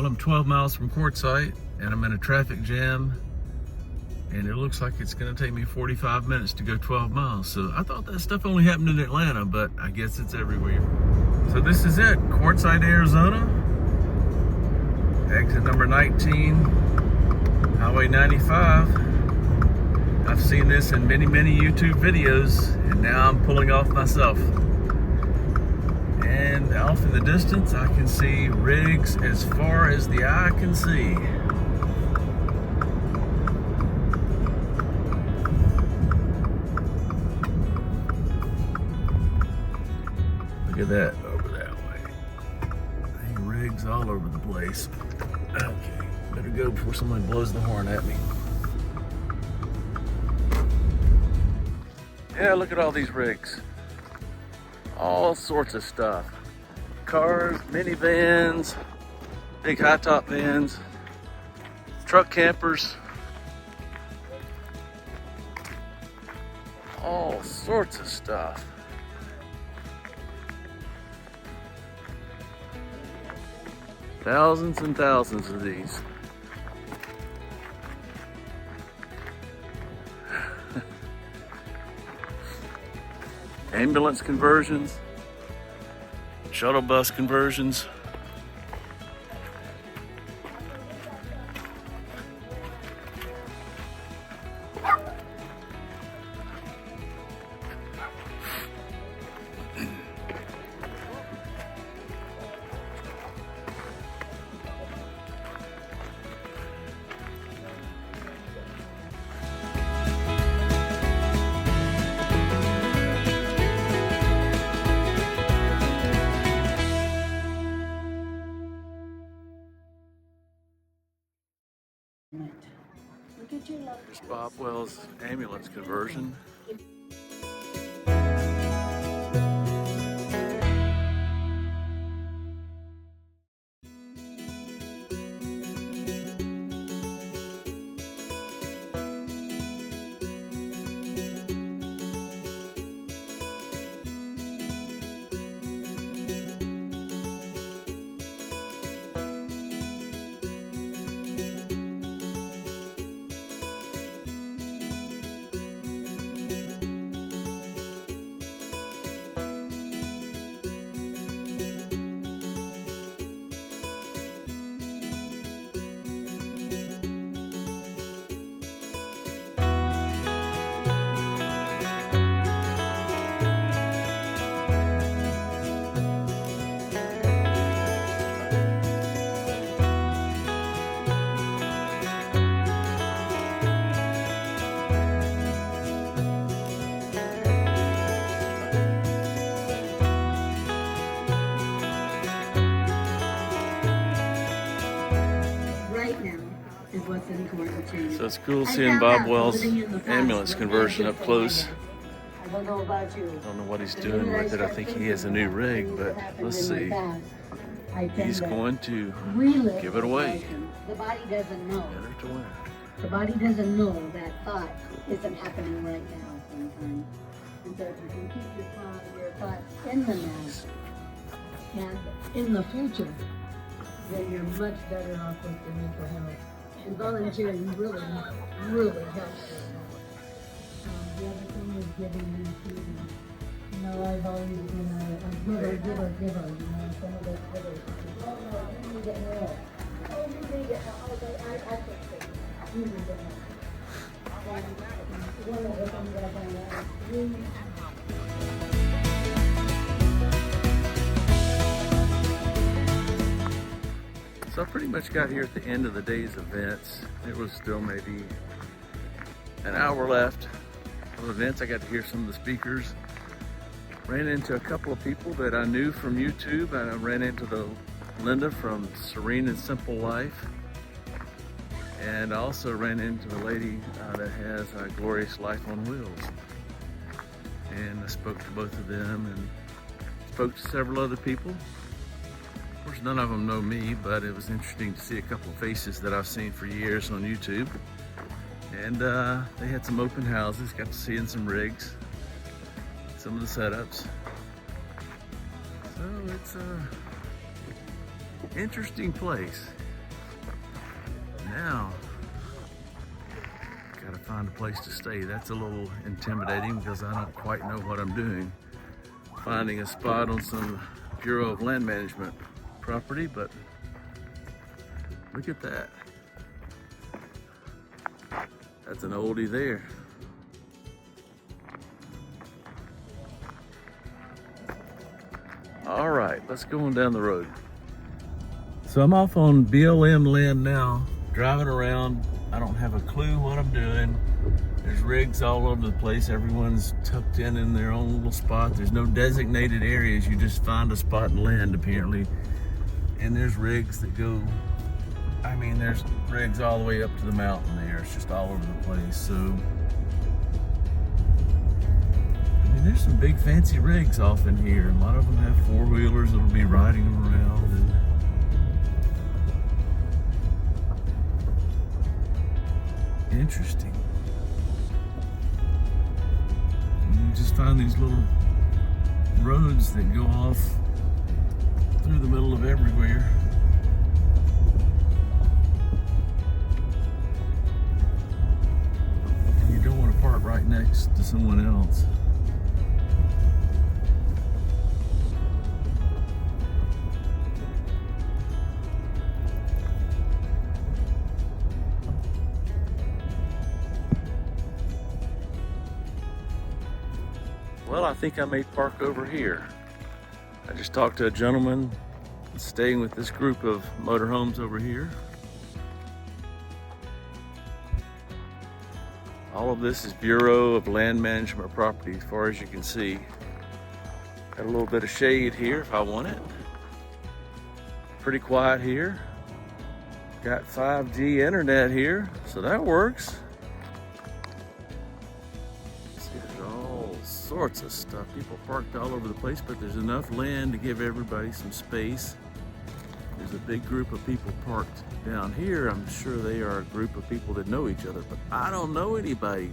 Well, I'm 12 miles from Quartzsite and I'm in a traffic jam, and it looks like it's going to take me 45 minutes to go 12 miles. So I thought that stuff only happened in Atlanta, but I guess it's everywhere. So this is it, Quartzsite, Arizona. Exit number 19, Highway 95. I've seen this in many, many YouTube videos, and now I'm pulling off myself. And off in the distance, I can see rigs as far as the eye can see. Look at that over that way. Hey, rigs all over the place. Okay, better go before somebody blows the horn at me. Yeah, look at all these rigs. All sorts of stuff. Cars, minivans, big high top vans, truck campers. All sorts of stuff. Thousands and thousands of these. Ambulance conversions, shuttle bus conversions. There's Bob Wells' ambulance conversion. So it's cool seeing Bob Wells' ambulance conversion up close. I don't know about you. I don't know what he's doing with it. I think he has a new rig, but let's see. He's going to give it away. The body doesn't know. Winner to winner. The body doesn't know that thought isn't happening right now sometimes. And so if you can keep your thoughts in the now and in the future, then you're much better off with your mental health. And volunteering really helps with that. The other thing is giving me freedom. You know, I've always been a giver, you know, some of those givers. Oh, no, you need it more. Oh, you need it more. Okay, I can take it. You need it more. And one of the things I've done is really So I pretty much got here at the end of the day's events. It was still maybe an hour left of events. I got to hear some of the speakers. Ran into a couple of people that I knew from YouTube. I ran into Linda from Serene and Simple Life. And I also ran into a lady that has a Glorious Life on Wheels. And I spoke to both of them and spoke to several other people. Of course, none of them know me, but it was interesting to see a couple of faces that I've seen for years on YouTube. And they had some open houses, got to see in some rigs, some of the setups. So it's a interesting place. Now, gotta find a place to stay. That's a little intimidating because I don't quite know what I'm doing. Finding a spot on some Bureau of Land Management property, but look at that. That's an oldie there. All right, let's go on down the road. So I'm off on BLM land now, driving around. I don't have a clue what I'm doing. There's rigs all over the place. Everyone's tucked in their own little spot. There's no designated areas. You just find a spot and land, apparently. And there's rigs that go, I mean, there's rigs all the way up to the mountain there. It's just all over the place. So, I mean, there's some big fancy rigs off in here. A lot of them have four-wheelers that'll be riding them around. And interesting. You just find these little roads that go off through the middle of everywhere. And you don't want to park right next to someone else. Well, I think I may park over here. I just talked to a gentleman staying with this group of motorhomes over here. All of this is Bureau of Land Management property, as far as you can see. Got a little bit of shade here if I want it. Pretty quiet here. Got 5G internet here, so that works. Sorts of stuff. People parked all over the place, but there's enough land to give everybody some space. There's a big group of people parked down here. I'm sure they are a group of people that know each other, but I don't know anybody.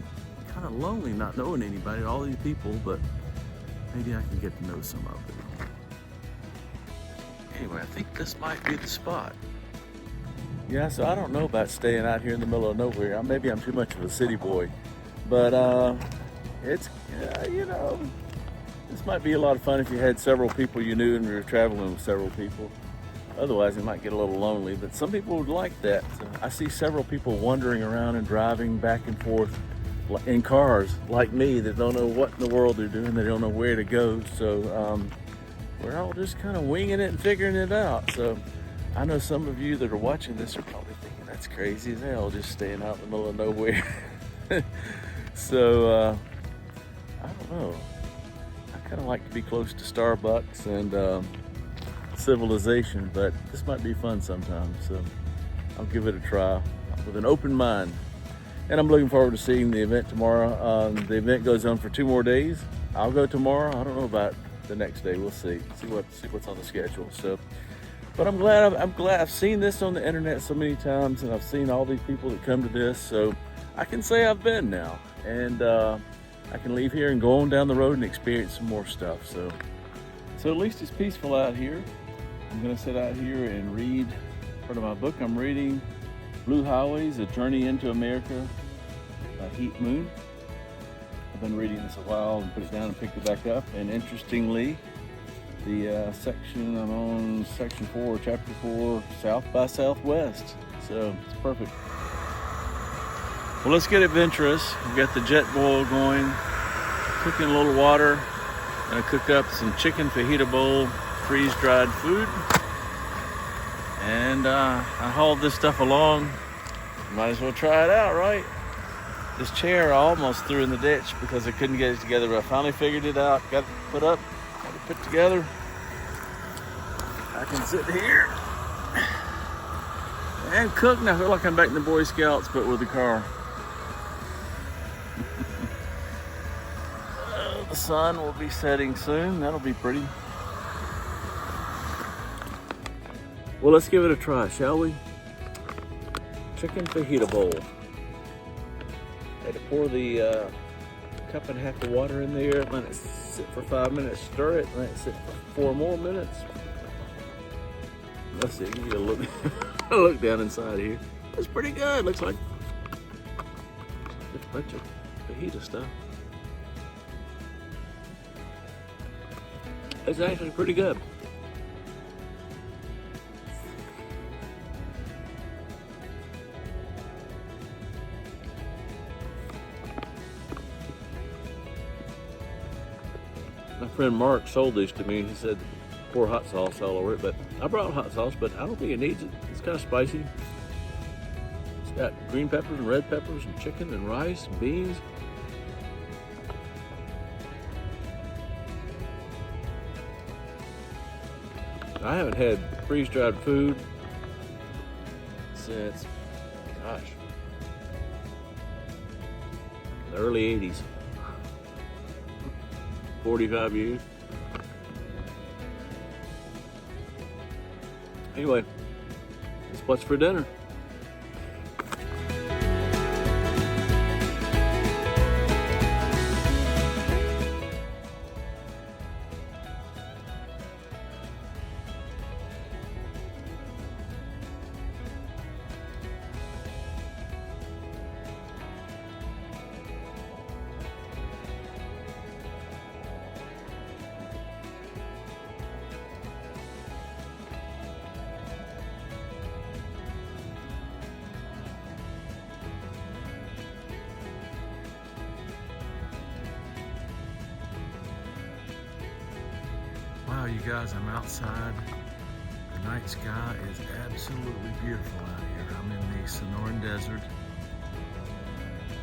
Kind of lonely not knowing anybody, all these people, but maybe I can get to know some of them. Anyway, I think this might be the spot. Yeah, so I don't know about staying out here in the middle of nowhere. Maybe I'm too much of a city boy, but it's, you know, this might be a lot of fun if you had several people you knew and you were traveling with several people. Otherwise, it might get a little lonely, but some people would like that. So I see several people wandering around and driving back and forth in cars like me that don't know what in the world they're doing. They don't know where to go. So we're all just kind of winging it and figuring it out. So I know some of you that are watching this are probably thinking that's crazy as hell, just staying out in the middle of nowhere. So, I don't know. I kind of like to be close to Starbucks and civilization, but this might be fun sometime. So I'll give it a try with an open mind. And I'm looking forward to seeing the event tomorrow. The event goes on for 2 more days. I'll go tomorrow. I don't know about the next day. We'll see. See what's on the schedule. So, but I'm glad I've seen this on the internet so many times, and I've seen all these people that come to this. So I can say I've been now, and I can leave here and go on down the road and experience some more stuff. So at least it's peaceful out here. I'm gonna sit out here and read part of my book. I'm reading Blue Highways, A Journey into America by Heat Moon. I've been reading this a while and put it down and picked it back up. And interestingly, the section I'm on, section 4, chapter 4, South by Southwest. So it's perfect. Well, let's get adventurous. We've got the jet boil going, cooking a little water. Gonna cook up some chicken fajita bowl, freeze-dried food. And I hauled this stuff along. Might as well try it out, right? This chair I almost threw in the ditch because I couldn't get it together, but I finally figured it out. Got it put up, got it put together. I can sit here and cook. And I feel like I'm back in the Boy Scouts, but with a car. The sun will be setting soon. That'll be pretty. Well, let's give it a try, shall we? Chicken fajita bowl. Had to pour the cup and a half of water in there, let it sit for 5 minutes, stir it, let it sit for 4 more minutes. Let's see, give you a look, a look down inside here. It's pretty good. Looks like it's a bunch of fajita stuff. It's actually pretty good. My friend Mark sold these to me. He said pour hot sauce all over it, but I brought hot sauce, but I don't think it needs it. It's kind of spicy. It's got green peppers and red peppers and chicken and rice and beans. I haven't had freeze-dried food since, gosh, the early 80s. 45 years. Anyway, that's what's for dinner. Wow, you guys, I'm outside. The night sky is absolutely beautiful out here. I'm in the Sonoran Desert.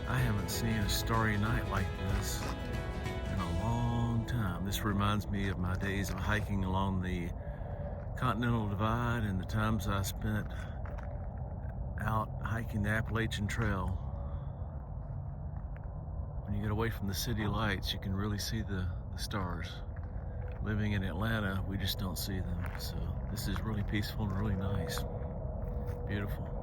I haven't seen a starry night like this in a long time. This reminds me of my days of hiking along the Continental Divide and the times I spent out hiking the Appalachian Trail. When you get away from the city lights, you can really see the stars. Living in Atlanta, we just don't see them. So this is really peaceful and really nice. Beautiful.